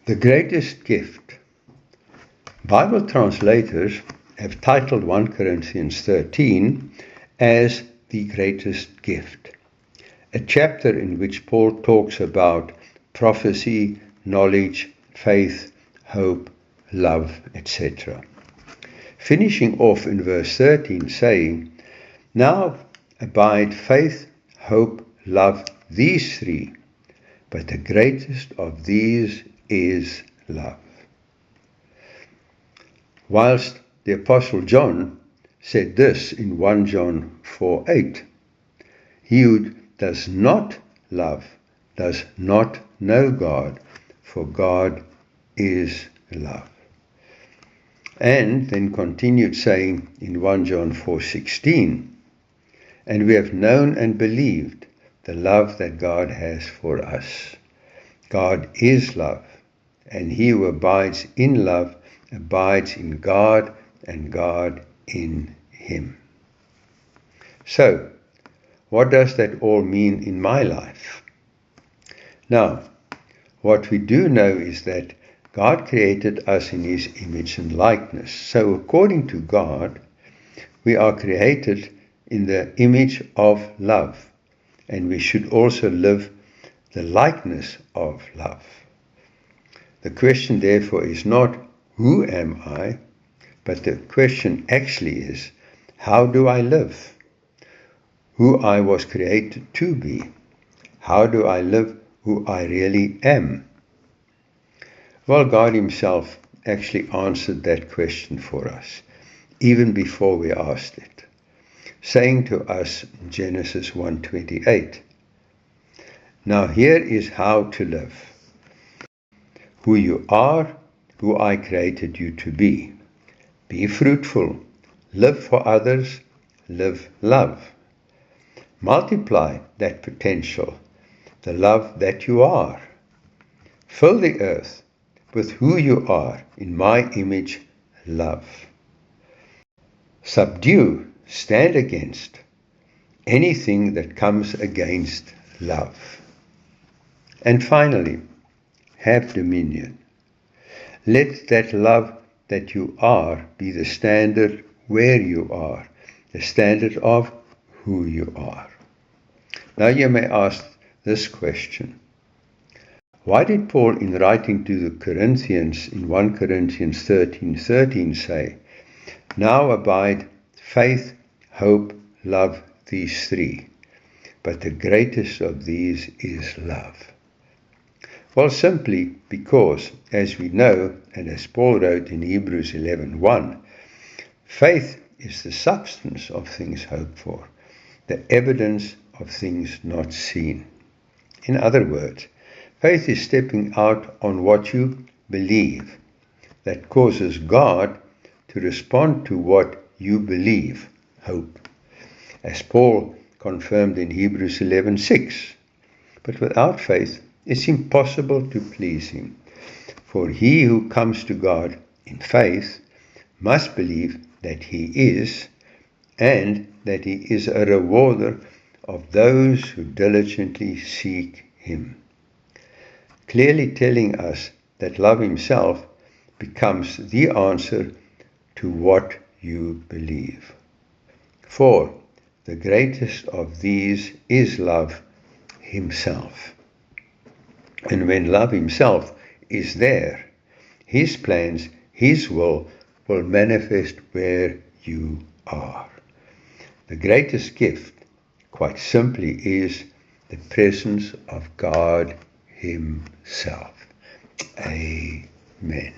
The greatest gift. Bible translators have titled 1 Corinthians 13 as the greatest gift, a chapter in which Paul talks about prophecy, knowledge, faith, hope, love, etc. Finishing off in verse 13 saying, "Now abide faith, hope, love, these three, but the greatest of these is love." Whilst the Apostle John said this in 1 John 4:8, "He who does not love does not know God, for God is love." And then continued saying in 1 John 4:16, "And we have known and believed the love that God has for us. God is love, and he who abides in love abides in God, and God in him." So, what does that all mean in my life? Now, what we do know is that God created us in his image and likeness. So, according to God, we are created in the image of love, and we should also live the likeness of love. The question, therefore, is not, who am I? But the question actually is, how do I live? Who I was created to be. How do I live who I really am? Well, God himself actually answered that question for us, even before we asked it, saying to us in Genesis 1:28, "Now here is how to live. Who you are, who I created you to be. Be fruitful, live for others, live love. Multiply that potential, the love that you are. Fill the earth with who you are in my image, love. Subdue, stand against anything that comes against love. And finally, have dominion. Let that love that you are be the standard where you are, the standard of who you are." Now you may ask this question. Why did Paul, in writing to the Corinthians in 1 Corinthians 13:13 say, "Now abide faith, hope, love, these three, but the greatest of these is love"? Well, simply because, as we know, and as Paul wrote in Hebrews 11:1, faith is the substance of things hoped for, the evidence of things not seen. In other words, faith is stepping out on what you believe that causes God to respond to what you believe, hope, as Paul confirmed in Hebrews 11:6. But without faith, it's impossible to please him. For he who comes to God in faith must believe that he is, and that he is a rewarder of those who diligently seek him. Clearly telling us that love himself becomes the answer to what you believe. For the greatest of these is love himself. And when love himself is there, his plans, his will manifest where you are. The greatest gift, quite simply, is the presence of God himself. Amen.